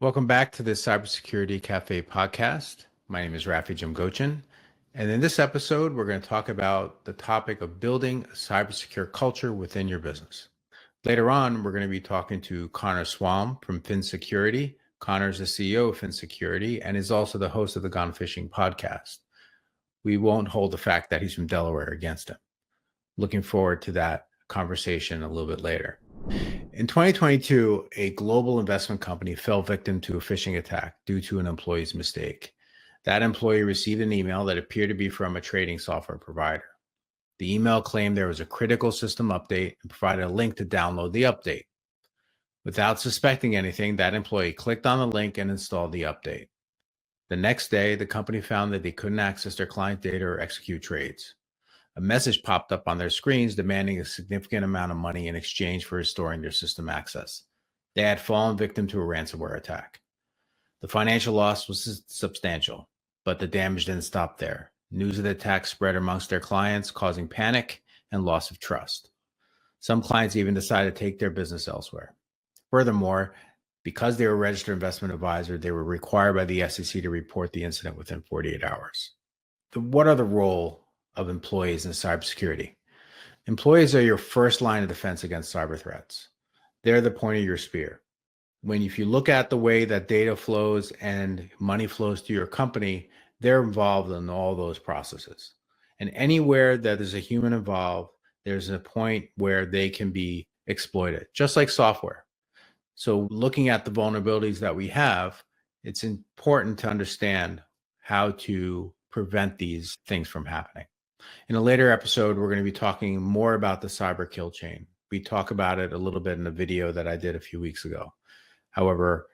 Welcome back to the Cybersecurity Cafe podcast. My name is Rafi Jimgochin, and in this episode, we're going to talk about the topic of building a cybersecure culture within your business. Later on, we're going to be talking to Connor Swaim from Phin Security. Connor is the CEO of Phin Security and is also the host of the Gone Fishing podcast. We won't hold the fact that he's from Delaware against him. Looking forward to that conversation a little bit later. In 2022, a global investment company fell victim to a phishing attack due to an employee's mistake. That employee received an email that appeared to be from a trading software provider. The email claimed there was a critical system update and provided a link to download the update. Without suspecting anything, that employee clicked on the link and installed the update. The next day, the company found that they couldn't access their client data or execute trades. A message popped up on their screens demanding a significant amount of money in exchange for restoring their system access. They had fallen victim to a ransomware attack. The financial loss was substantial, but the damage didn't stop there. News of the attack spread amongst their clients, causing panic and loss of trust. Some clients even decided to take their business elsewhere. Furthermore, because they were a registered investment advisor, they were required by the SEC to report the incident within 48 hours. What are the role of employees in cybersecurity? Employees are your first line of defense against cyber threats. They're the point of your spear. If you look at the way that data flows and money flows to your company, they're involved in all those processes. And anywhere that there's a human involved, there's a point where they can be exploited, just like software. So looking at the vulnerabilities that we have, it's important to understand how to prevent these things from happening. In a later episode, we're going to be talking more about the cyber kill chain. We talk about it a little bit in a video that I did a few weeks ago. However,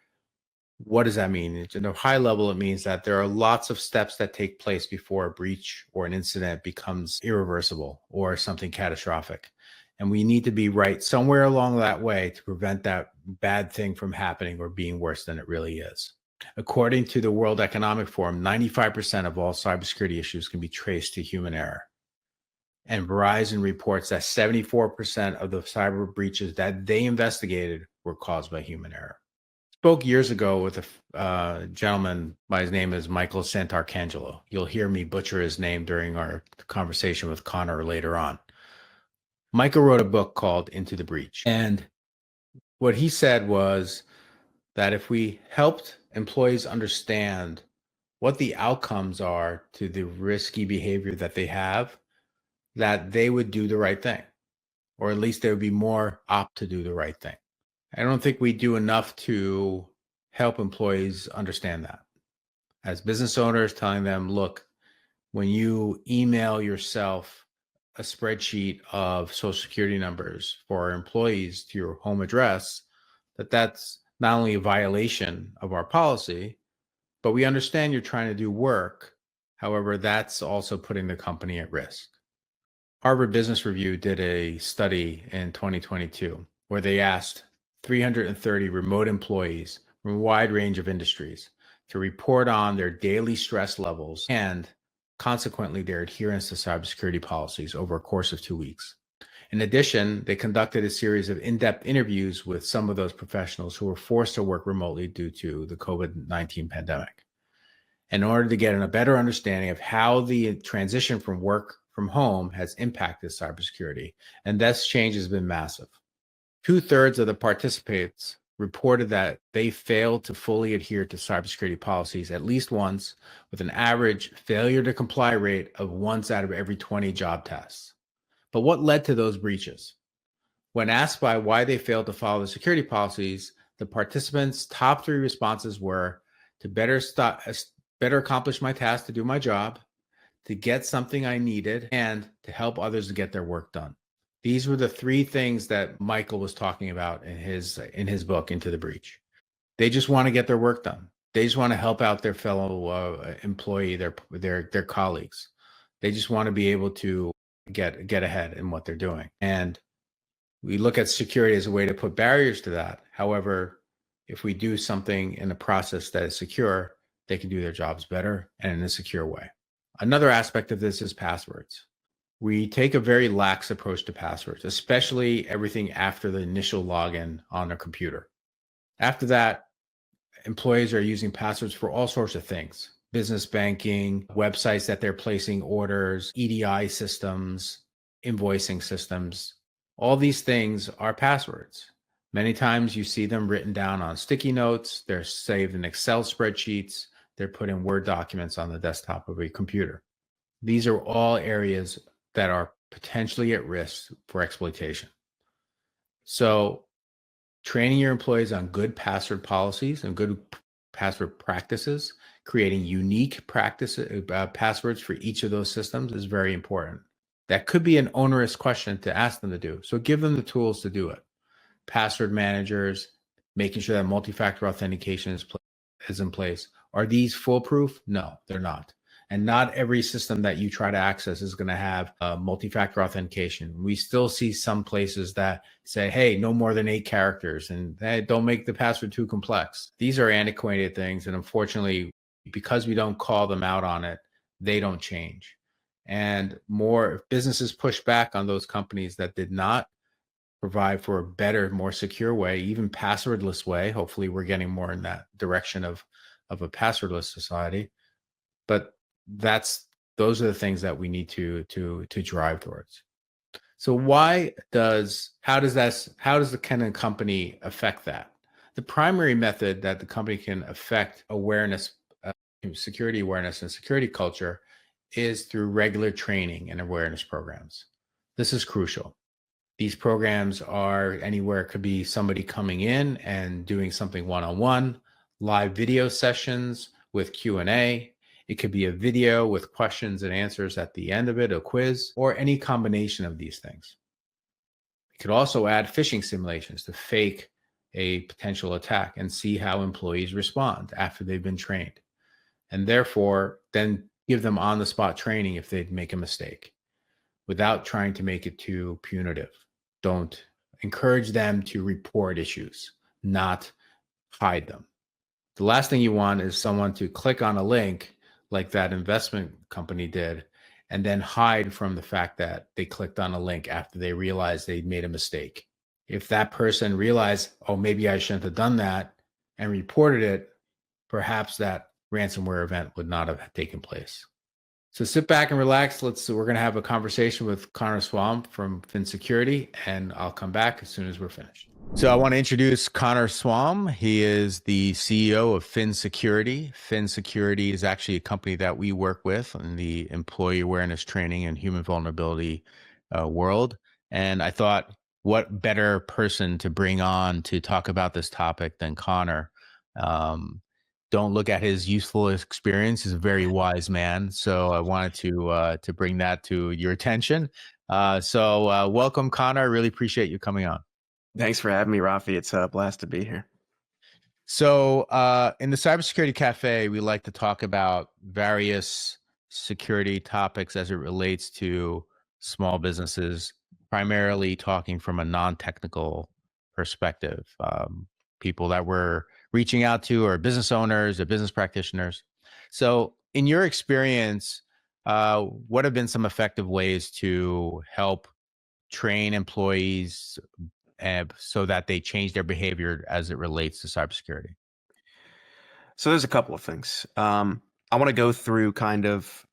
what does that mean? At a high level, it means that there are lots of steps that take place before a breach or an incident becomes irreversible or something catastrophic. And we need to be right somewhere along that way to prevent that bad thing from happening or being worse than it really is. According to the World Economic Forum, 95% of all cybersecurity issues can be traced to human error. And Verizon reports that 74% of the cyber breaches that they investigated were caused by human error. I spoke years ago with a gentleman, his name is Michael Santarcangelo. You'll hear me butcher his name during our conversation with Connor later on. Michael wrote a book called Into the Breach. And what he said was that if we helped employees understand what the outcomes are to the risky behavior that they have, that they would do the right thing, or at least they would be more apt to do the right thing. I don't think we do enough to help employees understand that. As business owners, telling them, look, when you email yourself a spreadsheet of social security numbers for our employees to your home address, that's not only a violation of our policy, but we understand you're trying to do work. However, that's also putting the company at risk. Harvard Business Review did a study in 2022 where they asked 330 remote employees from a wide range of industries to report on their daily stress levels and consequently their adherence to cybersecurity policies over a course of 2 weeks. In addition, they conducted a series of in-depth interviews with some of those professionals who were forced to work remotely due to the COVID-19 pandemic, in order to get a better understanding of how the transition from work from home has impacted cybersecurity. And this change has been massive. 2/3 of the participants reported that they failed to fully adhere to cybersecurity policies at least once, with an average failure to comply rate of once out of every 20 job tasks. But what led to those breaches? When asked by why they failed to follow the security policies, the participants' top 3 responses were to better accomplish my task to do my job, to get something I needed, and to help others to get their work done. These were the 3 things that Michael was talking about in his book, Into the Breach. They just want to get their work done. They just want to help out their fellow employee, their colleagues. They just want to be able to get ahead in what they're doing. And we look at security as a way to put barriers to that. However, if we do something in a process that is secure, they can do their jobs better and in a secure way. Another aspect of this is passwords. We take a very lax approach to passwords, especially everything after the initial login on a computer. After that, employees are using passwords for all sorts of things: business banking, websites that they're placing orders, EDI systems, invoicing systems. All these things are passwords. Many times you see them written down on sticky notes, they're saved in Excel spreadsheets, they're put in Word documents on the desktop of a computer. These are all areas that are potentially at risk for exploitation. So training your employees on good password policies and good password practices, creating unique passwords for each of those systems is very important. That could be an onerous question to ask them to do. So give them the tools to do it. Password managers, making sure that multi-factor authentication is in place. Are these foolproof? No, they're not. And not every system that you try to access is going to have multi-factor authentication. We still see some places that say, hey, no more than 8 characters, and hey, don't make the password too complex. These are antiquated things. And unfortunately, because we don't call them out on it, they don't change. And more businesses push back on those companies that did not provide for a better, more secure way, even passwordless way. Hopefully we're getting more in that direction of a passwordless society. But those are the things that we need to drive towards. So how does the Canon company affect that? The primary method that the company can affect awareness, security awareness and security culture is through regular training and awareness programs. This is crucial. These programs are anywhere. It could be somebody coming in and doing something one-on-one, live video sessions with Q&A. It could be a video with questions and answers at the end of it, a quiz, or any combination of these things. It could also add phishing simulations to fake a potential attack and see how employees respond after they've been trained. And therefore, then give them on-the-spot training if they make a mistake without trying to make it too punitive. Don't encourage them to report issues, not hide them. The last thing you want is someone to click on a link like that investment company did and then hide from the fact that they clicked on a link after they realized they made a mistake. If that person realized, oh, maybe I shouldn't have done that and reported it, perhaps that ransomware event would not have taken place. So sit back and relax. We're going to have a conversation with Connor Swaim from Phin Security, and I'll come back as soon as we're finished. So I want to introduce Connor Swaim. He is the CEO of Phin Security. Phin Security is actually a company that we work with in the employee awareness training and human vulnerability world. And I thought, what better person to bring on to talk about this topic than Connor? Don't look at his useful experience. He's a very wise man. So I wanted to bring that to your attention. So welcome, Connor. I really appreciate you coming on. Thanks for having me, Rafi. It's a blast to be here. So in the Cybersecurity Cafe, we like to talk about various security topics as it relates to small businesses, primarily talking from a non-technical perspective. People that we're reaching out to are business owners or business practitioners. So in your experience, what have been some effective ways to help train employees so that they change their behavior as it relates to cybersecurity? So there's a couple of things. I want to go through kind of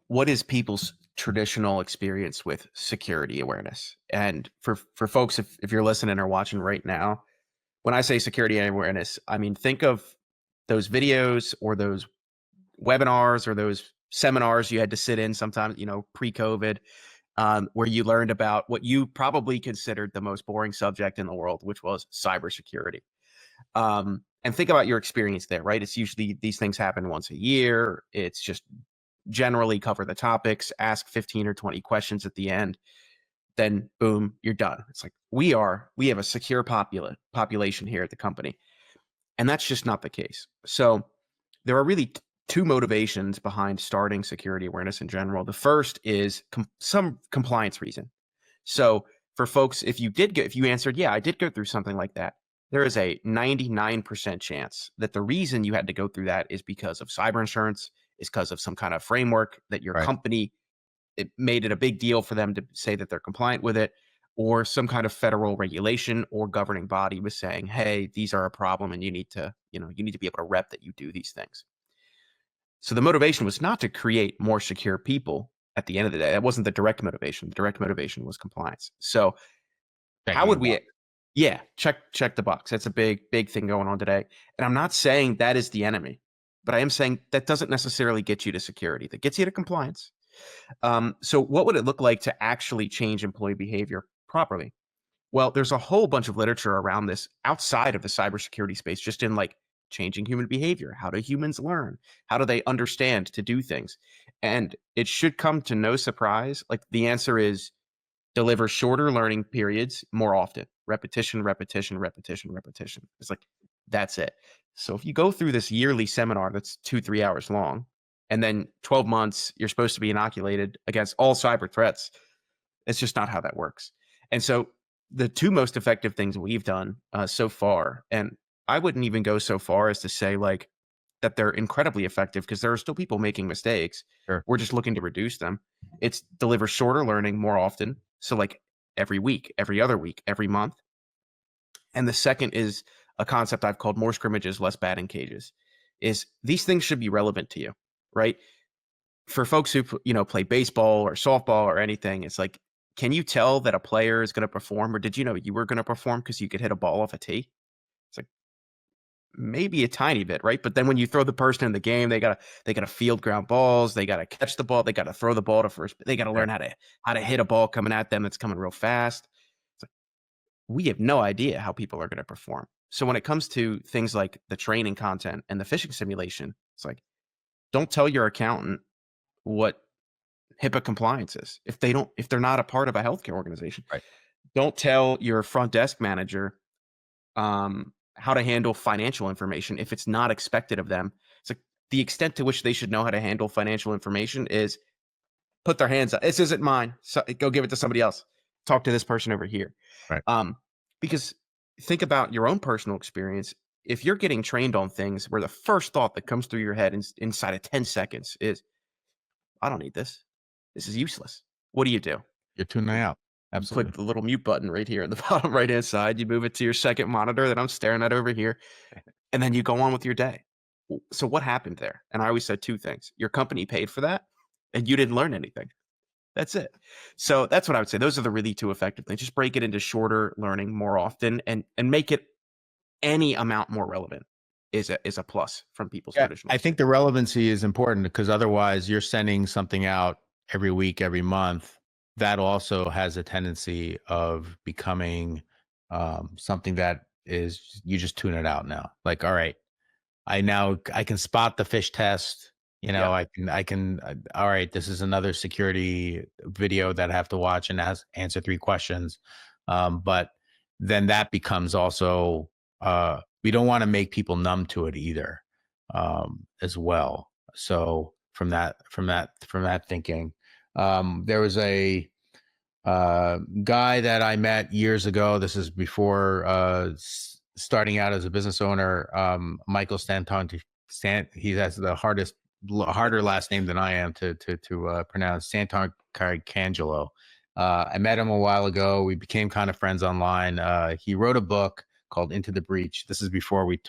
what is people's traditional experience with security awareness. And for folks, if you're listening or watching right now, when I say security awareness, I mean, think of those videos or those webinars or those seminars you had to sit in sometimes, pre-COVID, where you learned about what you probably considered the most boring subject in the world, which was cybersecurity. And think about your experience there, right? It's usually these things happen once a year. It's just generally cover the topics, ask 15 or 20 questions at the end. Then boom, you're done. It's like we have a secure population here at the company. And that's just not the case. So there are really two motivations behind starting security awareness in general. The first is some compliance reason. So for folks, if you answered, yeah, I did go through something like that, there is a 99% chance that the reason you had to go through that is because of cyber insurance, is because of some kind of framework that your company, it made it a big deal for them to say that they're compliant with it. or some kind of federal regulation or governing body was saying, hey, these are a problem and you need to, you need to be able to rep that you do these things. So the motivation was not to create more secure people at the end of the day. That wasn't the direct motivation. The direct motivation was compliance. So how Checking a would box. we check the box? That's a big thing going on today. And I'm not saying that is the enemy, but I am saying that doesn't necessarily get you to security. That gets you to compliance. So what would it look like to actually change employee behavior properly? Well, there's a whole bunch of literature around this outside of the cybersecurity space, just in like changing human behavior. How do humans learn? How do they understand to do things? And it should come to no surprise. Like the answer is deliver shorter learning periods more often. Repetition, repetition, repetition, repetition. It's like, that's it. So if you go through this yearly seminar that's 2-3 hours long, and then 12 months, you're supposed to be inoculated against all cyber threats, it's just not how that works. And so the two most effective things we've done so far, and I wouldn't even go so far as to say like that they're incredibly effective because there are still people making mistakes. Sure. We're just looking to reduce them. It's deliver shorter learning more often. So like every week, every other week, every month. And the second is a concept I've called more scrimmages, less batting cages. Is these things should be relevant to you, right? For folks who play baseball or softball or anything, it's like, can you tell that a player is going to perform, or did you know you were going to perform because you could hit a ball off a tee? It's like maybe a tiny bit, right? But then when you throw the person in the game, they gotta field ground balls, they gotta catch the ball, they gotta throw the ball to first, they gotta learn how to hit a ball coming at them that's coming real fast. It's like, we have no idea how people are going to perform. So when it comes to things like the training content and the phishing simulation, it's like, don't tell your accountant what HIPAA compliance is if they're not a part of a healthcare organization. Right. Don't tell your front desk manager how to handle financial information if it's not expected of them. It's like the extent to which they should know how to handle financial information is put their hands up. This isn't mine. So go give it to somebody else. Talk to this person over here. Right. Because think about your own personal experience. If you're getting trained on things where the first thought that comes through your head inside of 10 seconds is, I don't need this. This is useless. What do? You're tuning out. You Absolutely. click the little mute button right here in the bottom right-hand side. You move it to your second monitor that I'm staring at over here, and then you go on with your day. So what happened there? And I always said two things. Your company paid for that, and you didn't learn anything. That's it. So that's what I would say. Those are the really two effective things. Just break it into shorter learning more often and make it any amount more relevant is a plus from people's traditional. I think the relevancy is important because otherwise you're sending something out every week, every month. That also has a tendency of becoming something that is, you just tune it out now. Like, all right, I can spot the fish test. I can, all right, this is another security video that I have to watch and answer 3 questions. But then that becomes also, we don't want to make people numb to it either, as well. So from that thinking, there was a guy that I met years ago. This is before starting out as a business owner. Michael Stanton. He has the harder last name than I am to pronounce. Santon Cangelo. I met him a while ago. We became kind of friends online. He wrote a book called Into the Breach. This is before we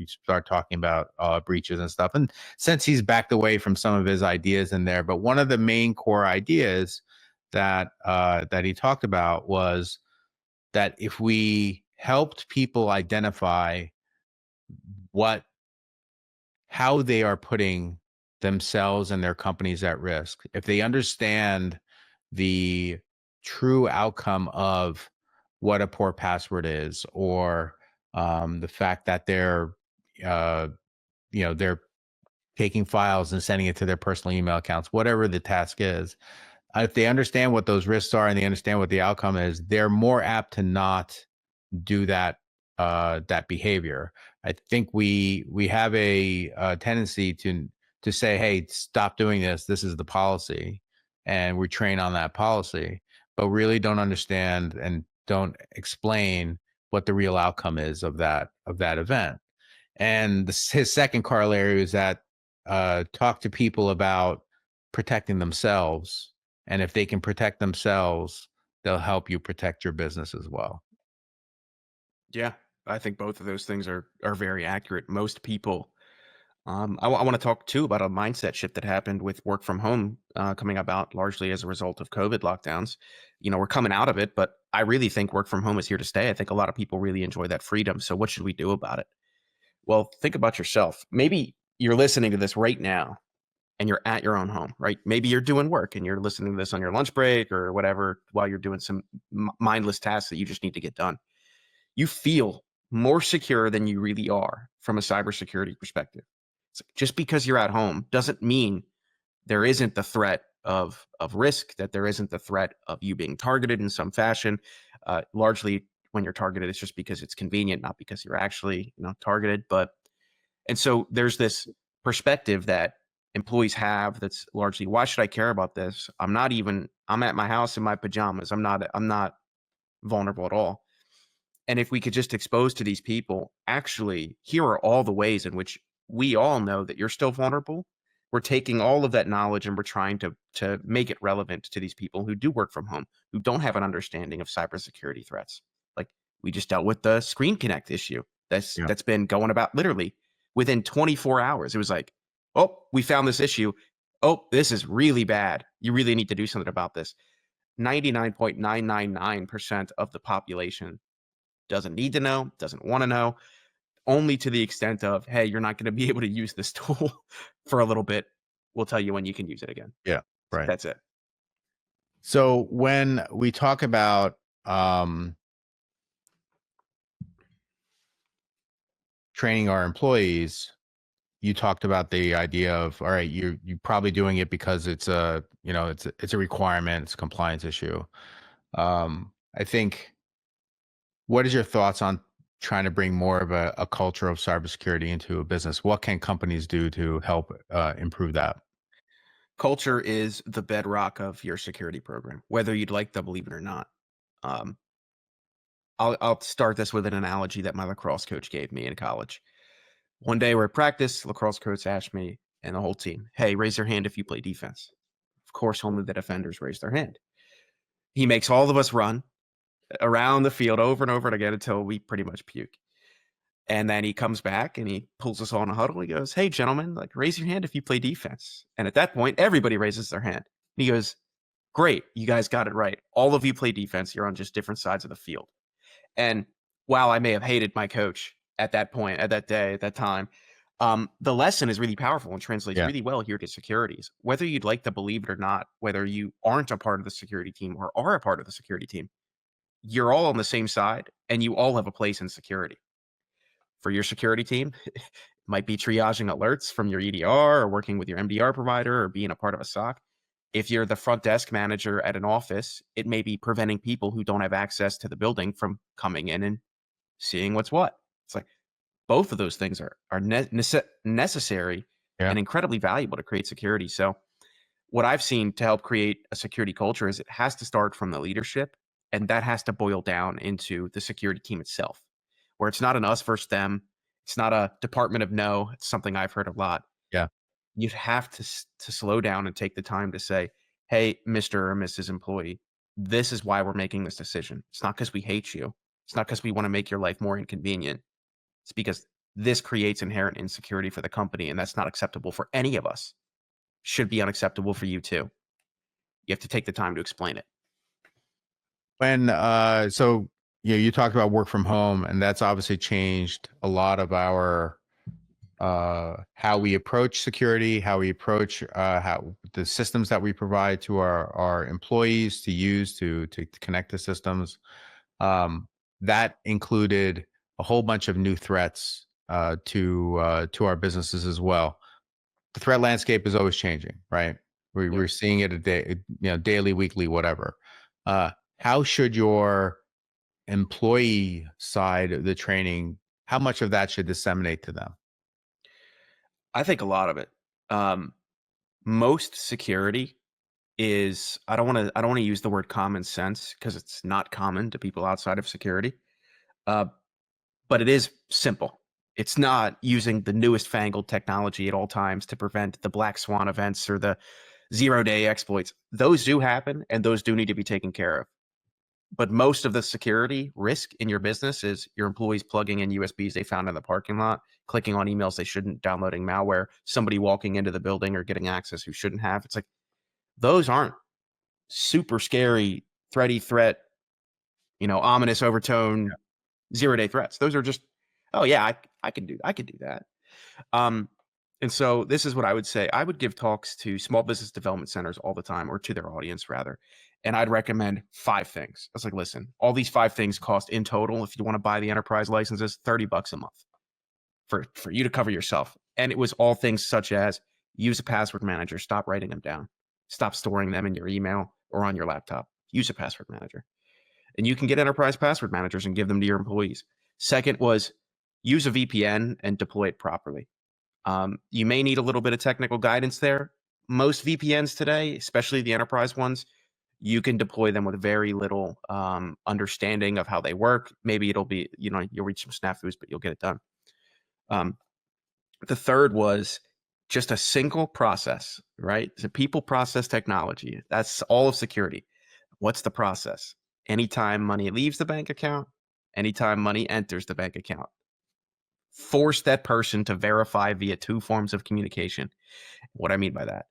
start talking about breaches and stuff. And since he's backed away from some of his ideas in there, but one of the main core ideas that he talked about was that if we helped people identify how they are putting themselves and their companies at risk, if they understand the true outcome of what a poor password is, or the fact that they're taking files and sending it to their personal email accounts, whatever the task is, if they understand what those risks are and they understand what the outcome is, they're more apt to not do that behavior. I think we have a tendency to say, hey, stop doing this. This is the policy, and we train on that policy, but really don't understand and don't explain what the real outcome is of that event. And his second corollary is that talk to people about protecting themselves, and if they can protect themselves, they'll help you protect your business as well. Yeah, I think both of those things are very accurate. Most people, I want to talk too about a mindset shift that happened with work from home coming about largely as a result of COVID lockdowns. We're coming out of it, but I really think work from home is here to stay. I think a lot of people really enjoy that freedom. So what should we do about it? Well, think about yourself. Maybe you're listening to this right now and you're at your own home, right? Maybe you're doing work and you're listening to this on your lunch break or whatever while you're doing some mindless tasks that you just need to get done. You feel more secure than you really are from a cybersecurity perspective. Just because you're at home doesn't mean there isn't the threat of risk, that there isn't the threat of you being targeted in some fashion. Largely, when you're targeted, it's just because it's convenient, not because you're actually targeted. And so there's this perspective that employees have that's largely, why should I care about this? I'm at my house in my pajamas. I'm not vulnerable at all. And if we could just expose to these people, actually, here are all the ways in which we all know that you're still vulnerable. We're taking all of that knowledge and we're trying to make it relevant to these people who do work from home, who don't have an understanding of cybersecurity threats. Like we just dealt with the Screen Connect issue Yeah. that's been going about literally within 24 hours. It was like, oh, we found this issue. Oh, this is really bad. You really need to do something about this. 99.999% of the population doesn't need to know, doesn't want to know, only to the extent of, hey, you're not going to be able to use this tool for a little bit. We'll tell you when you can use it again. Yeah. Right. That's it. So when we talk about training our employees, you talked about the idea of, all right, you're probably doing it because it's a requirement, it's a compliance issue. I think, what is your thoughts on trying to bring more of a culture of cybersecurity into a business? What can companies do to help improve that? Culture is the bedrock of your security program, whether you'd like to believe it or not. Um, I'll start this with an analogy that my lacrosse coach gave me in college. One day we're at practice, lacrosse coach asked me and the whole team, hey, raise your hand if you play defense. Of course, only the defenders raise their hand. He makes all of us run around the field over and over again until we pretty much puke. And then he comes back and he pulls us all in a huddle. He goes, hey, gentlemen, like raise your hand if you play defense. And at that point, everybody raises their hand. And he goes, great, you guys got it right. All of you play defense. You're on just different sides of the field. And while I may have hated my coach at that point, at that day, at that time, the lesson is really powerful and translates really well here to securities. Whether you'd like to believe it or not, whether you aren't a part of the security team or are a part of the security team, you're all on the same side and you all have a place in security. For your security team, it might be triaging alerts from your EDR or working with your MDR provider or being a part of a SOC. If you're the front desk manager at an office, it may be preventing people who don't have access to the building from coming in and seeing what's what. It's like both of those things are necessary Yeah. and incredibly valuable to create security. So what I've seen to help create a security culture is it has to start from the leadership, and that has to boil down into the security team itself, where it's not an us versus them. It's not a department of no. It's something I've heard a lot. Yeah. You'd have to slow down and take the time to say, hey, Mr. or Mrs. Employee, this is why we're making this decision. It's not because we hate you. It's not because we want to make your life more inconvenient. It's because this creates inherent insecurity for the company, and that's not acceptable for any of us. Should be unacceptable for you too. You have to take the time to explain it. You talked about work from home, and that's obviously changed a lot of our how we approach security, how we approach how the systems that we provide to our employees to use to connect to systems. That included a whole bunch of new threats to our businesses as well. The threat landscape is always changing, right? We're seeing it a day, daily, weekly, whatever. How should your employee side of the training, how much of that should disseminate to them? I think a lot of it. Most security is, I don't want to use the word common sense because it's not common to people outside of security. But it is simple. It's not using the newest fangled technology at all times to prevent the black swan events or the 0-day exploits. Those do happen and those do need to be taken care of. But most of the security risk in your business is your employees plugging in USBs they found in the parking lot, clicking on emails they shouldn't, downloading malware, somebody walking into the building or getting access who shouldn't have. It's like, those aren't super scary, threat, ominous overtone, 0-day threats. Those are just, oh yeah, I could do that. Um, and so this is what I would say. I would give talks to small business development centers all the time, or to their audience rather. And I'd recommend 5 things. I was like, listen, all these 5 things cost in total, if you want to buy the enterprise licenses, $30 a month for you to cover yourself. And it was all things such as use a password manager, stop writing them down, stop storing them in your email or on your laptop, use a password manager. And you can get enterprise password managers and give them to your employees. Second was use a VPN and deploy it properly. You may need a little bit of technical guidance there. Most VPNs today, especially the enterprise ones, you can deploy them with very little understanding of how they work. Maybe it'll be, you'll reach some snafus, but you'll get it done. The third was just a single process, right? It's a people process technology. That's all of security. What's the process? Anytime money leaves the bank account, anytime money enters the bank account, force that person to verify via 2 forms of communication. What I mean by that,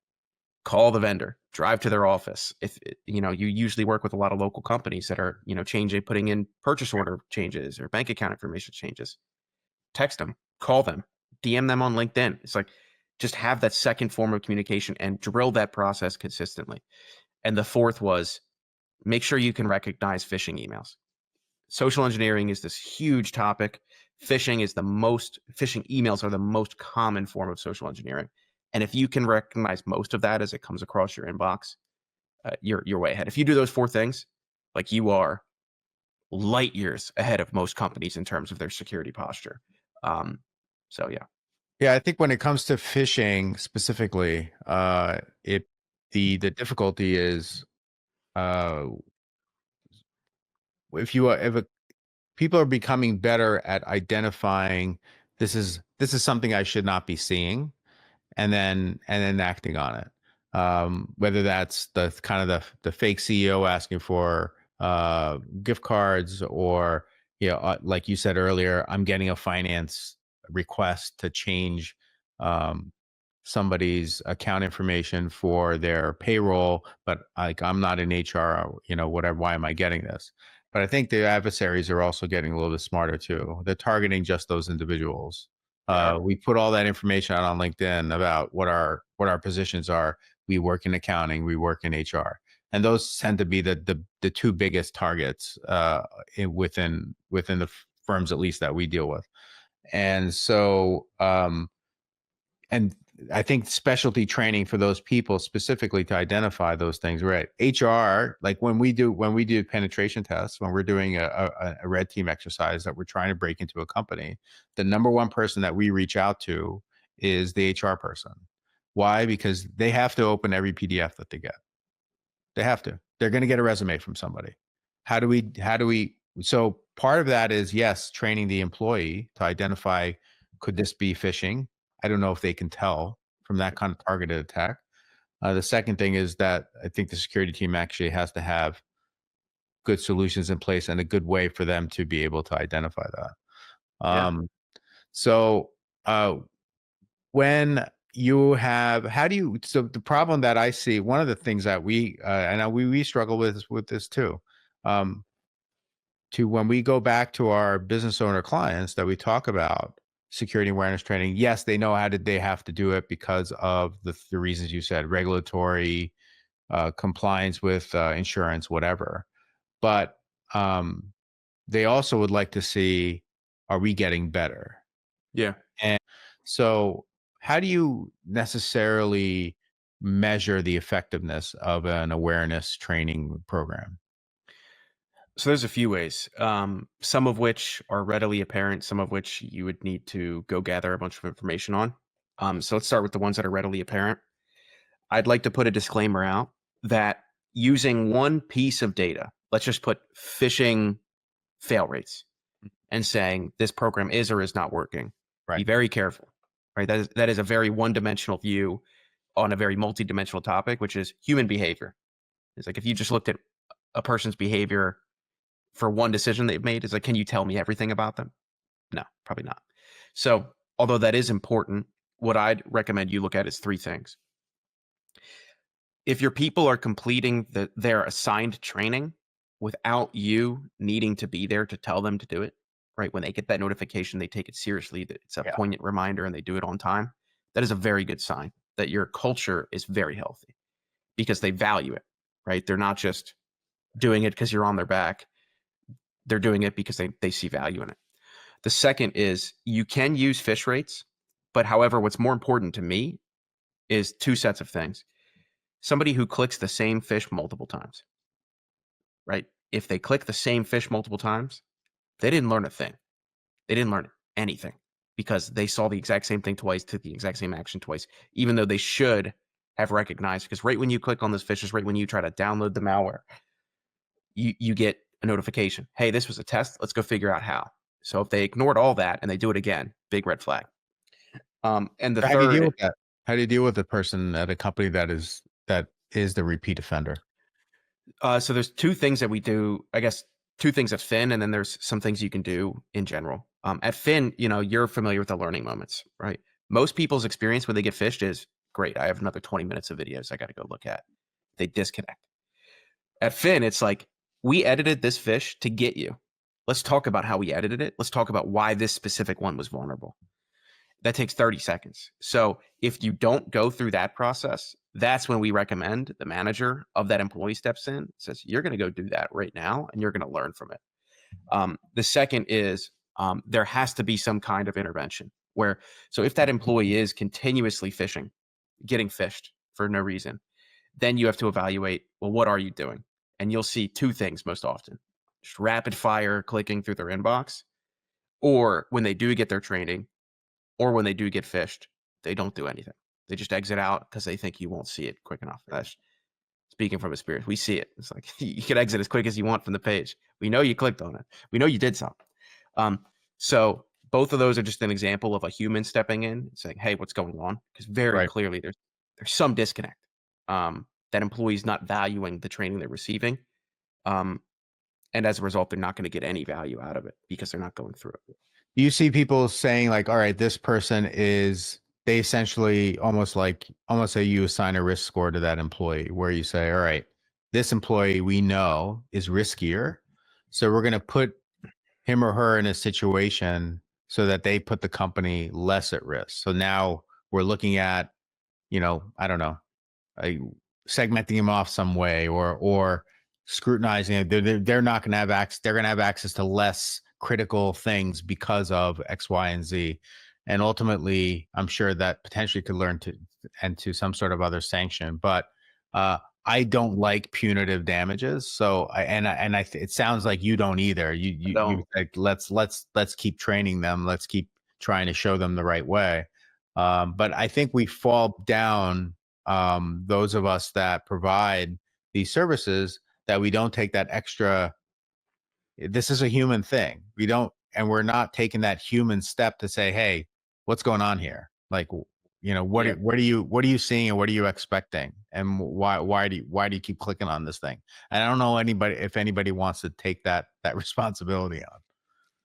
call the vendor, drive to their office. If you usually work with a lot of local companies that are, putting in purchase order changes or bank account information changes, text them, call them, DM them on LinkedIn. It's like, just have that second form of communication and drill that process consistently. And the fourth was make sure you can recognize phishing emails. Social engineering is this huge topic. Phishing emails are the most common form of social engineering. And if you can recognize most of that as it comes across your inbox, you're way ahead. If you do those 4 things, like, you are light years ahead of most companies in terms of their security posture. So yeah. Yeah, I think when it comes to phishing specifically, the difficulty is uh, if people are becoming better at identifying this is something I should not be seeing, and then acting on it. Whether that's the kind of the fake CEO asking for gift cards, or like you said earlier, I'm getting a finance request to change um, somebody's account information for their payroll, but like, I'm not in HR, whatever. Why am I getting this? But I think the adversaries are also getting a little bit smarter too. They're targeting just those individuals. We put all that information out on LinkedIn about what our positions are. We work in accounting, we work in HR, and those tend to be the 2 biggest targets within the firms, at least that we deal with. And so, and I think specialty training for those people specifically to identify those things, right? HR, like when we do penetration tests, when we're doing a red team exercise that we're trying to break into a company, the number one person that we reach out to is the HR person. Why? Because they have to open every PDF that they get. They have to. They're going to get a resume from somebody. How do we, so part of that is, yes, training the employee to identify, could this be phishing? I don't know if they can tell from that kind of targeted attack. The second thing is that I think the security team actually has to have good solutions in place and a good way for them to be able to identify that. Yeah. So when you have, so the problem that I see, one of the things that we struggle with this too, to when we go back to our business owner clients that we talk about security awareness training, yes, they know they have to do it because of the reasons you said, regulatory, compliance with insurance, whatever. But they also would like to see, are we getting better? Yeah. And so how do you necessarily measure the effectiveness of an awareness training program? So there's a few ways, some of which are readily apparent, some of which you would need to go gather a bunch of information on. So let's start with the ones that are readily apparent. I'd like to put a disclaimer out that using one piece of data, let's just put phishing fail rates, and saying this program is or is not working, be Right. very careful, right? That is a very one-dimensional view on a very multi-dimensional topic, which is human behavior. It's like, if you just looked at a person's behavior for one decision they've made is like, can you tell me everything about them? No, probably not. So, although that is important, what I'd recommend you look at is three things. If your people are completing their assigned training without you needing to be there to tell them to do it, right? When they get that notification, they take it seriously, that it's a Yeah. poignant reminder and they do it on time. That is a very good sign that your culture is very healthy because they value it, right? They're not just doing it because you're on their back. They're doing it because they see value in it. The second is you can use fish rates, but however, what's more important to me is two sets of things. Somebody who clicks the same fish multiple times, right? If they click the same fish multiple times, they didn't learn a thing. They didn't learn anything because they saw the exact same thing twice, took the exact same action twice, even though they should have recognized. Because right when you click on this fish is right when you try to download the malware, you get a notification. Hey, this was a test. Let's go figure out how. So if they ignored all that and they do it again, big red flag. And the How do you deal third, with that? How do you deal with the person at a company that is the repeat offender? so there's two things that we do, I guess, two things at Phin, and then there's some things you can do in general. At Phin, you're familiar with the learning moments, right? Most people's experience when they get phished is great. I have another 20 minutes of videos I got to go look at. They disconnect. At Phin, it's like, we edited this fish to get you. Let's talk about how we edited it. Let's talk about why this specific one was vulnerable. That takes 30 seconds. So if you don't go through that process, that's when we recommend the manager of that employee steps in, says, you're going to go do that right now, and you're going to learn from it. The second is there has to be some kind of intervention where, so if that employee is continuously phishing, getting phished for no reason, then you have to evaluate, well, what are you doing? And you'll see two things most often: just rapid fire clicking through their inbox, or when they do get their training, or when they do get phished, they don't do anything. They just exit out because they think you won't see it quick enough. That's speaking from experience. We see it. It's like you can exit as quick as you want from the page. We know you clicked on it. We know you did something. So both of those are just an example of a human stepping in and saying, hey, what's going on? Because very Right. clearly there's some disconnect. That employee's not valuing the training they're receiving. And as a result, they're not going to get any value out of it because they're not going through it. You see people saying like, all right, this person is, they essentially almost say you assign a risk score to that employee where you say, all right, this employee we know is riskier. So we're going to put him or her in a situation so that they put the company less at risk. So now we're looking at, I don't know, segmenting them off some way or scrutinizing it. They're not going to have access. They're going to have access to less critical things because of X, Y, and Z. And ultimately, I'm sure that potentially could learn to some sort of other sanction. But I don't like punitive damages. So it sounds like you don't either. You like, let's keep training them. Let's keep trying to show them the right way. But I think we fall down, those of us that provide these services, that we don't take that extra. This is a human thing. And we're not taking that human step to say, hey, what's going on here? Like, what Yeah, are you seeing and what are you expecting? And why do you keep clicking on this thing? And I don't know if anybody wants to take that responsibility on.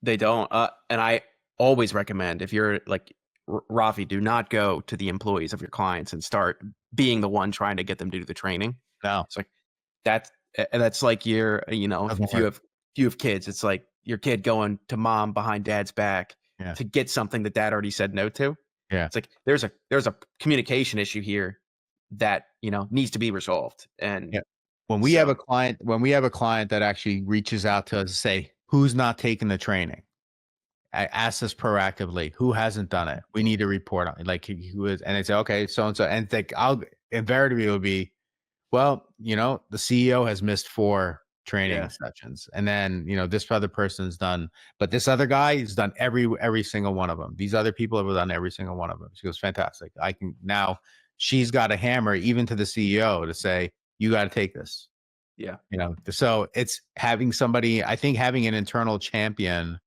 they don't. And I always recommend, if you're like Rafi, do not go to the employees of your clients and start being the one trying to get them to do the training. No, It's like that's like your, doesn't if you work. have kids, it's like your kid going to mom behind dad's back Yeah. to get something that dad already said no to. Yeah. It's like there's a communication issue here that needs to be resolved. And Yeah. When we have so a client that actually reaches out to us to say, who's not taking the training? I ask us proactively, who hasn't done it? We need to report on it. Like who is, and they say, okay, so and so, and think invariably it will be, well, the CEO has missed 4 training yeah, sessions, and then this other person's done, but this other guy has done every single one of them. These other people have done every single one of them. She goes, fantastic. I can now. She's got a hammer even to the CEO to say, you got to take this. yeah, So it's having somebody. I think having an internal champion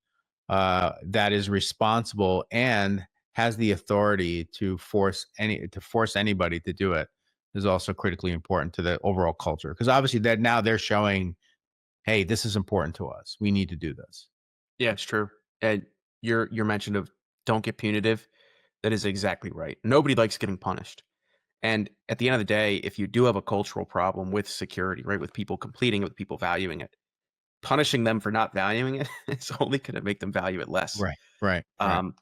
that is responsible and has the authority to force anybody to do it is also critically important to the overall culture, because obviously that now they're showing hey, this is important to us. We need to do this. Yeah, it's true. And your mention of don't get punitive, that is exactly right. Nobody likes getting punished. And at the end of the day, if you do have a cultural problem with security, right, with people completing it, with people valuing it, punishing them for not valuing it is only going to make them value it less. Right, right, right. Um,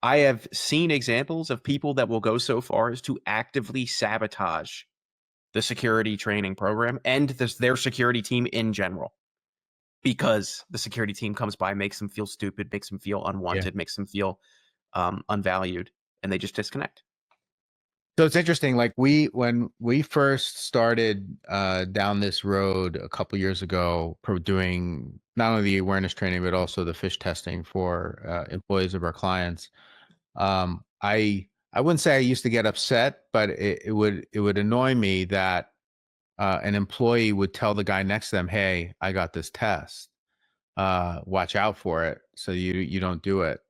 I have seen examples of people that will go so far as to actively sabotage the security training program and their security team in general, because the security team comes by, makes them feel stupid, makes them feel Yeah. unwanted, makes them feel unvalued, and they just disconnect. So it's interesting. Like when we first started down this road a couple years ago, doing not only the awareness training but also the fish testing for employees of our clients. I wouldn't say I used to get upset, but it would annoy me that an employee would tell the guy next to them, "Hey, I got this test. Watch out for it, so you don't do it."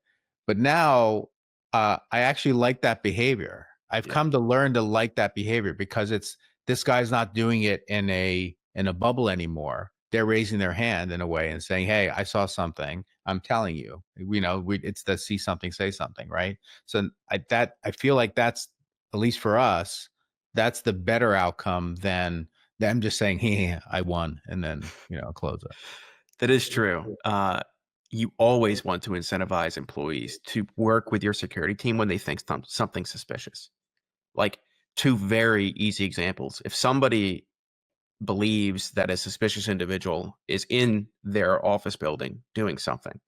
But now, I actually like that behavior. I've Yeah. come to learn to like that behavior because it's this guy's not doing it in a bubble anymore. They're raising their hand in a way and saying, "Hey, I saw something. I'm telling you." It's the see something, say something, right? So I feel like that's, at least for us, that's the better outcome than them just saying, "Hey, I won," and then close it. That is true. You always want to incentivize employees to work with your security team when they think something suspicious. Like, two very easy examples. If somebody believes that a suspicious individual is in their office building doing something,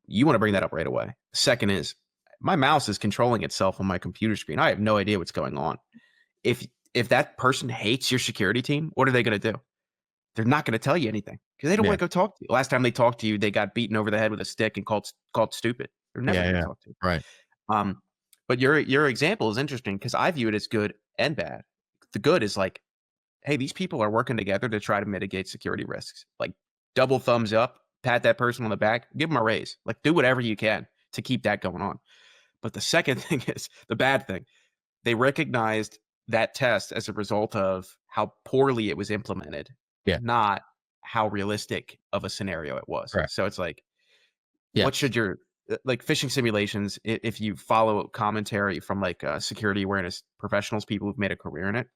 you want to bring that up right away. Second is, my mouse is controlling itself on my computer screen. I have no idea what's going on. If that person hates your security team, what are they going to do? They're not going to tell you anything because they don't Yeah, want to go talk to you. Last time they talked to you, they got beaten over the head with a stick and called stupid. They're never yeah, going to yeah. talk to you. Right. Um, but your example is interesting because I view it as good and bad. The good is like, hey, these people are working together to try to mitigate security risks. Like, double thumbs up, pat that person on the back, give them a raise. Like, do whatever you can to keep that going on. But the second thing is the bad thing. They recognized that test as a result of how poorly it was implemented, Yeah. not how realistic of a scenario it was. Correct. So it's like, Yeah. what should your like phishing simulations? If you follow commentary from like security awareness professionals, people who've made a career in it,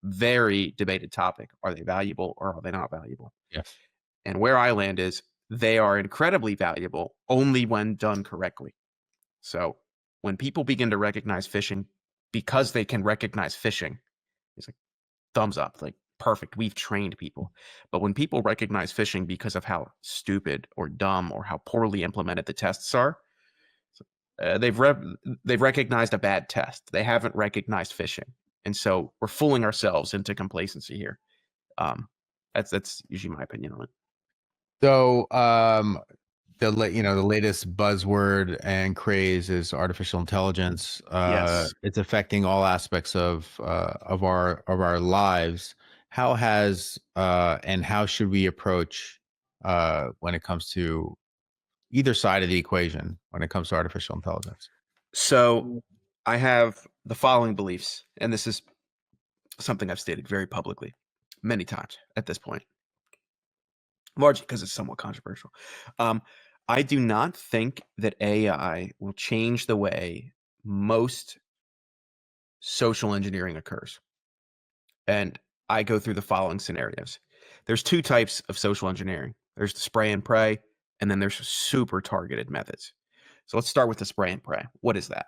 very debated topic. Are they valuable or are they not valuable? Yes. And where I land is they are incredibly valuable only when done correctly. So when people begin to recognize phishing because they can recognize phishing, it's like thumbs up, like perfect. We've trained people. But when people recognize phishing because of how stupid or dumb or how poorly implemented the tests are, they've recognized a bad test. They haven't recognized phishing, and so we're fooling ourselves into complacency here. Um, that's usually my opinion on it. So, the latest buzzword and craze is artificial intelligence. Yes. It's affecting all aspects of our lives. How has and how should we approach when it comes to either side of the equation when it comes to artificial intelligence? So I have the following beliefs, and this is something I've stated very publicly many times at this point, largely because it's somewhat controversial. Um, I do not think that AI will change the way most social engineering occurs. And I go through the following scenarios. There's two types of social engineering. There's the spray and pray, and then there's super targeted methods. So let's start with the spray and pray. What is that?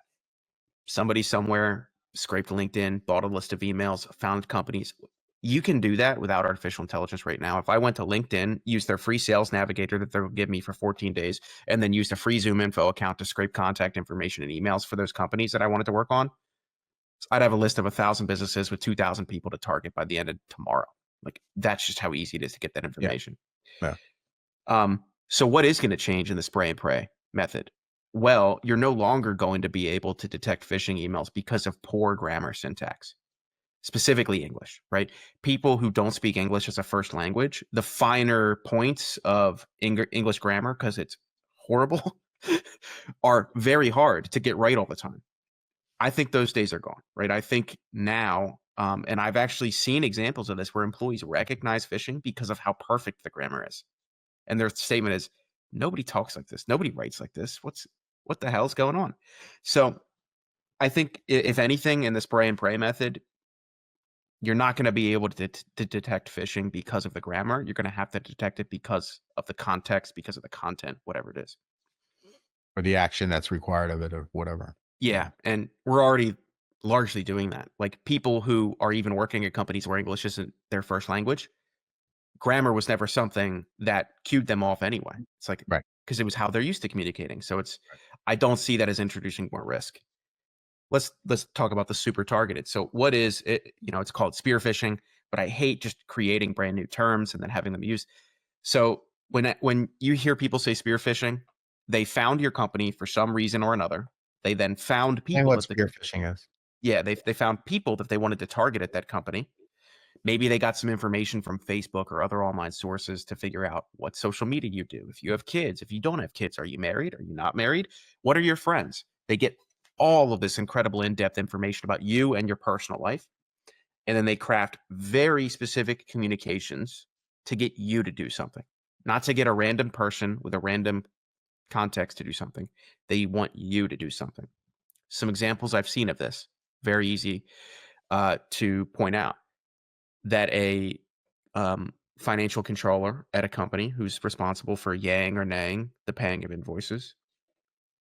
Somebody somewhere scraped LinkedIn, bought a list of emails, found companies. You can do that without artificial intelligence right now. If I went to LinkedIn, use their free sales navigator that they'll give me for 14 days, and then use a free Zoom info account to scrape contact information and emails for those companies that I wanted to work on, I'd have a list of 1,000 businesses with 2,000 people to target by the end of tomorrow. Like, that's just how easy it is to get that Yeah. information. Yeah. So what is going to change in the spray and pray method? Well, you're no longer going to be able to detect phishing emails because of poor grammar syntax, specifically English, right? People who don't speak English as a first language, the finer points of English grammar, because it's horrible, are very hard to get right all the time. I think those days are gone, right? I think now And I've actually seen examples of this where employees recognize phishing because of how perfect the grammar is. And their statement is, nobody talks like this. Nobody writes like this. What the hell's going on? So I think if anything in the spray and pray method, you're not going to be able to detect phishing because of the grammar. You're going to have to detect it because of the context, because of the content, whatever it is. Or the action that's required of it or whatever. Yeah. And we're already largely doing that. Like people who are even working at companies where English isn't their first language, grammar was never something that cued them off anyway. It's like, Right. because it was how they're used to communicating. So I don't see that as introducing more risk. Let's talk about the super targeted. So what is it? It's called spear phishing, but I hate just creating brand new terms and then having them used. So when you hear people say spear phishing, they found your company for some reason or another. They then found And people what that spear phishing is. they found people that they wanted to target at that company. Maybe they got some information from Facebook or other online sources to figure out what social media you do. If you have kids, if you don't have kids, are you married? Are you not married? What are your friends? They get all of this incredible in-depth information about you and your personal life. And then they craft very specific communications to get you to do something, not to get a random person with a random context to do something. They want you to do something. Some examples I've seen of this, very easy to point out, that a financial controller at a company who's responsible for yang or naying the paying of invoices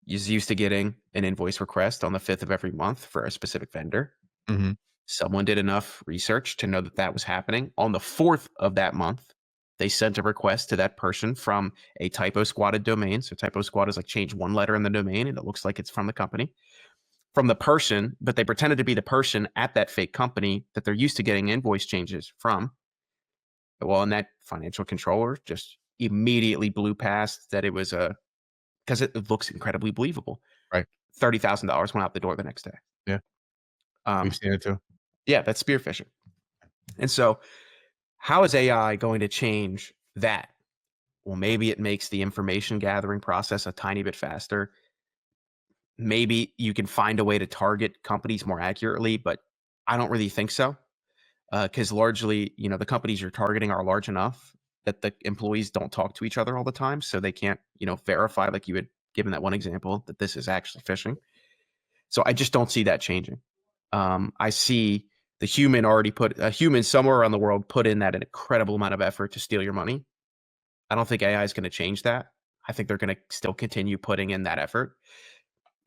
is used to getting an invoice request on the 5th of every month for a specific vendor. Mhm. Someone did enough research to know that that was happening. On the 4th of that month, they sent a request to that person from a typo squatted domain. So typo squat is like change one letter in the domain and it looks like it's from the company. From the person, but they pretended to be the person at that fake company that they're used to getting invoice changes from. Well, and that financial controller just immediately blew past that it was because it looks incredibly believable. Right. $30,000 went out the door the next day. Yeah. We've Um, seen it too. yeah, that's spear phishing. And so, how is AI going to change that? Well, maybe it makes the information gathering process a tiny bit faster. Maybe you can find a way to target companies more accurately, but I don't really think so. Because largely, the companies you're targeting are large enough that the employees don't talk to each other all the time, so they can't, verify, like you had given that one example, that this is actually phishing. So I just don't see that changing. I see the human a human somewhere around the world put in that an incredible amount of effort to steal your money. I don't think AI is going to change that. I think they're going to still continue putting in that effort.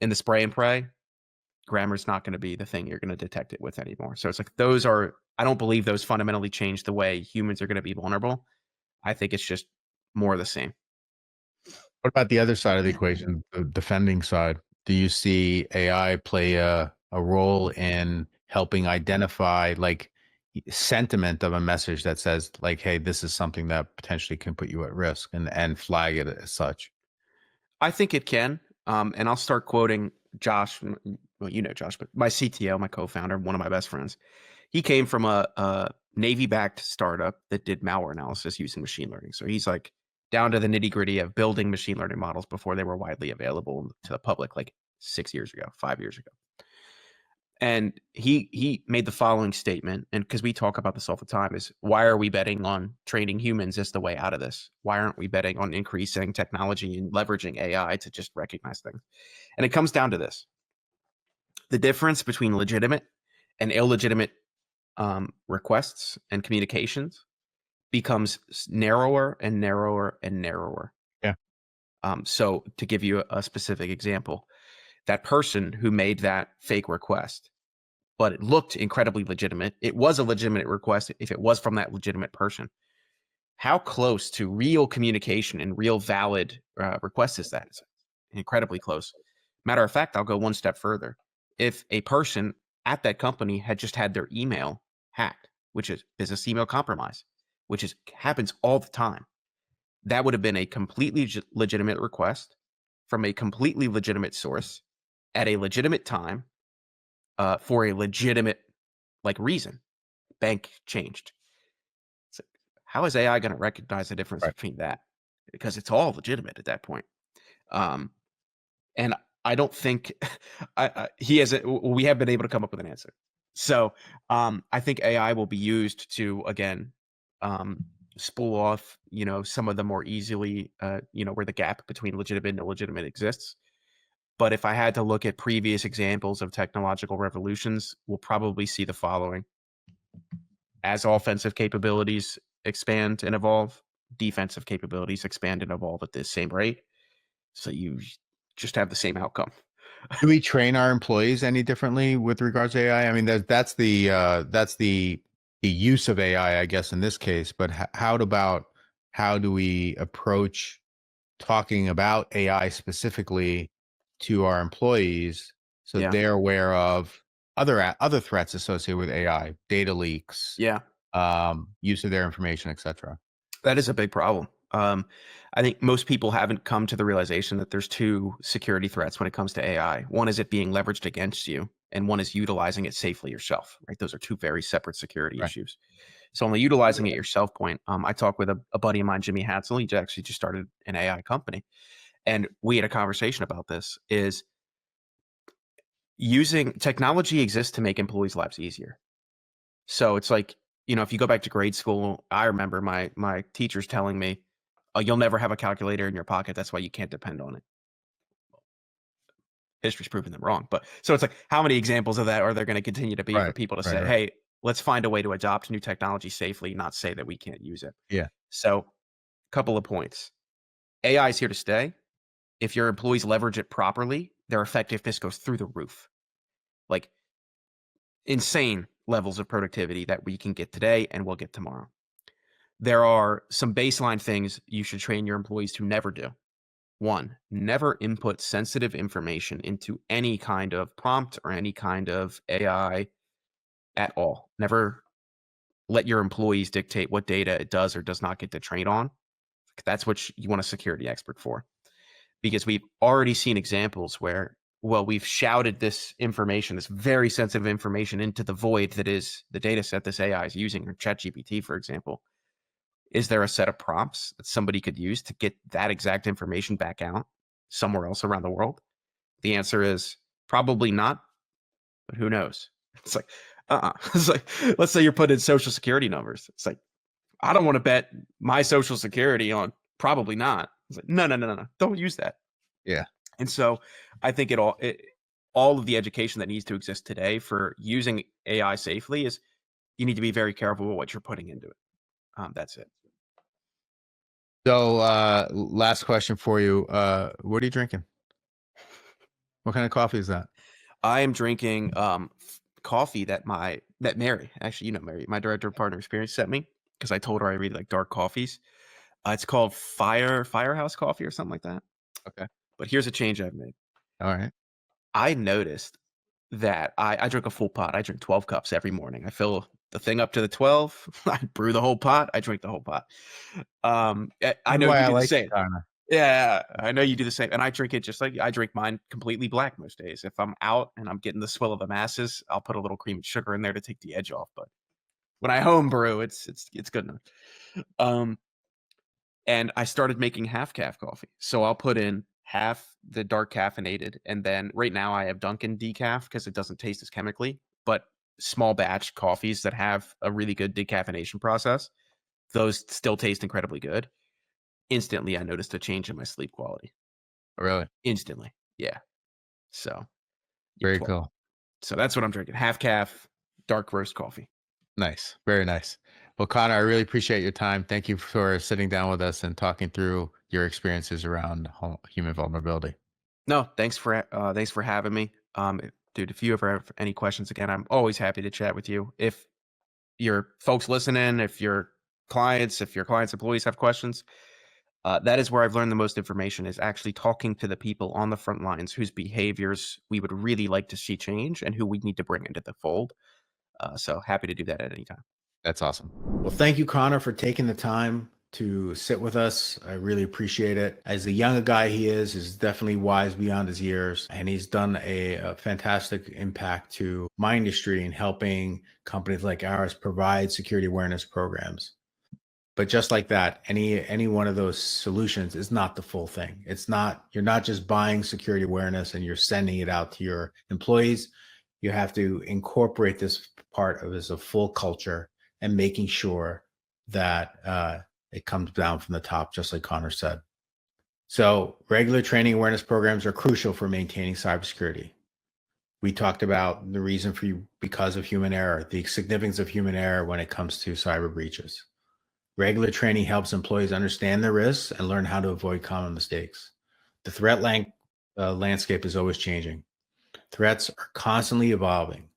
In the spray and pray, grammar's not going to be the thing you're going to detect it with anymore. So it's like I don't believe those fundamentally change the way humans are going to be vulnerable. I think it's just more of the same. What about the other side of the equation, the defending side? Do you see AI play a role in helping identify like sentiment of a message that says like, hey, this is something that potentially can put you at risk and flag it as such? I think it can. And I'll start quoting Josh. Well, Josh, but my CTO, my co-founder, one of my best friends. He came from a Navy-backed startup that did malware analysis using machine learning. So he's like down to the nitty-gritty of building machine learning models before they were widely available to the public, like 6 years ago, 5 years ago. And he made the following statement, and because we talk about this all the time, is why are we betting on training humans as the way out of this? Why aren't we betting on increasing technology and leveraging AI to just recognize things? And it comes down to this: the difference between legitimate and illegitimate requests and communications becomes narrower and narrower and narrower. Yeah. So to give you a specific example, that person who made that fake request, but it looked incredibly legitimate. It was a legitimate request if it was from that legitimate person. How close to real communication and real valid request is that? It's incredibly close. Matter of fact, I'll go one step further. If a person at that company had just had their email hacked, which is business email compromise, happens all the time, that would have been a completely legitimate request from a completely legitimate source at a legitimate time for a legitimate reason. Bank changed. So how is AI going to recognize the difference Right. between that? Because it's all legitimate at that point. And I don't think we have been able to come up with an answer. So I think AI will be used to, again, spool off, some of the more easily, where the gap between legitimate and illegitimate exists. But if I had to look at previous examples of technological revolutions, we'll probably see the following. As offensive capabilities expand and evolve, defensive capabilities expand and evolve at the same rate. So you just have the same outcome. Do we train our employees any differently with regards to AI? I mean, that's the use of AI, I guess, in this case. But how do we approach talking about AI specifically to our employees so Yeah. they're aware of other threats associated with AI, data leaks, Yeah. use of their information, etc. That is a big problem. I think most people haven't come to the realization that there's two security threats when it comes to AI. One is it being leveraged against you, and one is utilizing it safely yourself, right? Those are two very separate security Right. issues. So on the utilizing it yourself point, I talked with a buddy of mine, Jimmy Hatzel. He actually just started an AI company. And we had a conversation about this, is using technology exists to make employees' lives easier. So it's like, if you go back to grade school, I remember my teachers telling me, "Oh, you'll never have a calculator in your pocket. That's why you can't depend on it." History's proven them wrong. But so it's like, how many examples of that are there going to continue to be for Right. people to Right. say, Right. "Hey, let's find a way to adopt new technology safely, not say that we can't use it." Yeah. So, couple of points. AI is here to stay. If your employees leverage it properly, their effectiveness goes through the roof. Like insane levels of productivity that we can get today and we'll get tomorrow. There are some baseline things you should train your employees to never do. One, never input sensitive information into any kind of prompt or any kind of AI at all. Never let your employees dictate what data it does or does not get to train on. That's what you want a security expert for. Because we've already seen examples where, well, we've shouted this information, this very sensitive information, into the void that is the data set this AI is using, or ChatGPT, for example. Is there a set of prompts that somebody could use to get that exact information back out somewhere else around the world? The answer is probably not, but who knows? It's like, It's like, let's say you're putting social security numbers. It's like, I don't want to bet my social security on probably not. It's like, no. Don't use that. Yeah. And so I think all of the education that needs to exist today for using AI safely is you need to be very careful with what you're putting into it. That's it. So, last question for you. What are you drinking? What kind of coffee is that? I am drinking coffee that Mary, actually, Mary, my director of partner experience, sent me because I told her I really like dark coffees. It's called Firehouse Coffee or something like that. Okay. But here's a change I've made. All right. I noticed that I drink a full pot. I drink 12 cups every morning. I fill the thing up to the 12. I brew the whole pot. I drink the whole pot. I That's know why you I do the like same. Connor. Yeah, I know you do the same. And I drink it just like I drink mine completely black most days. If I'm out and I'm getting the swill of the masses, I'll put a little cream and sugar in there to take the edge off. But when I home brew, it's good enough. And I started making half calf coffee. So I'll put in half the dark caffeinated, and then right now I have Dunkin' decaf because it doesn't taste as chemically, but small batch coffees that have a really good decaffeination process, those still taste incredibly good. Instantly, I noticed a change in my sleep quality. Really? Instantly. Yeah. So, Very cool. so that's what I'm drinking. Half calf, dark roast coffee. Nice. Very nice. Well, Connor, I really appreciate your time. Thank you for sitting down with us and talking through your experiences around human vulnerability. No, thanks for having me. Dude, if you ever have any questions again, I'm always happy to chat with you. If your folks listening, if your clients employees have questions, that is where I've learned the most information, is actually talking to the people on the front lines whose behaviors we would really like to see change and who we need to bring into the fold. So happy to do that at any time. That's awesome. Well, thank you, Connor, for taking the time to sit with us. I really appreciate it. As a young guy he is definitely wise beyond his years, and he's done a fantastic impact to my industry in helping companies like ours provide security awareness programs. But just like that, any one of those solutions is not the full thing. It's not, you're not just buying security awareness and you're sending it out to your employees. you have to incorporate this part of as a full culture and making sure that it comes down from the top, just like Connor said. So regular training awareness programs are crucial for maintaining cybersecurity. We talked about the reason for because of human error, the significance of human error when it comes to cyber breaches. Regular training helps employees understand their risks and learn how to avoid common mistakes. The threat landscape is always changing. Threats are constantly evolving.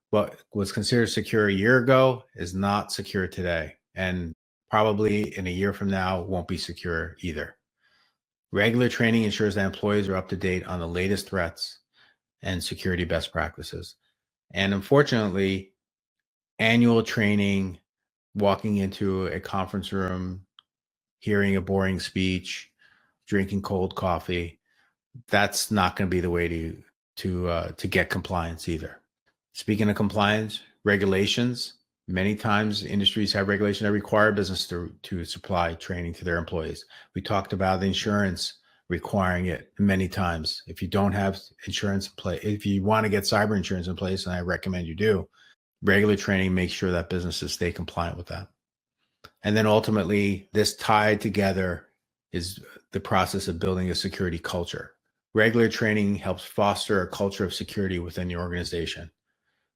What was considered secure a year ago is not secure today, and probably in a year from now won't be secure either. Regular training ensures that employees are up to date on the latest threats and security best practices. And unfortunately, annual training, walking into a conference room, hearing a boring speech, drinking cold coffee, that's not going to be the way to get compliance either. Speaking of compliance, regulations, many times industries have regulations that require business to supply training to their employees. We talked about the insurance requiring it many times. If you don't have insurance in place, if you want to get cyber insurance in place, and I recommend you do, regular training makes sure that businesses stay compliant with that. And then ultimately, this tied together is the process of building a security culture. Regular training helps foster a culture of security within the organization.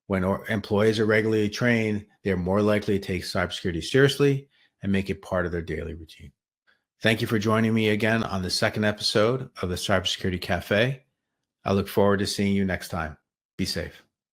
When employees are regularly trained, they're more likely to take cybersecurity seriously and make it part of their daily routine. Thank you for joining me again on the second episode of the Cybersecurity Cafe. I look forward to seeing you next time. Be safe.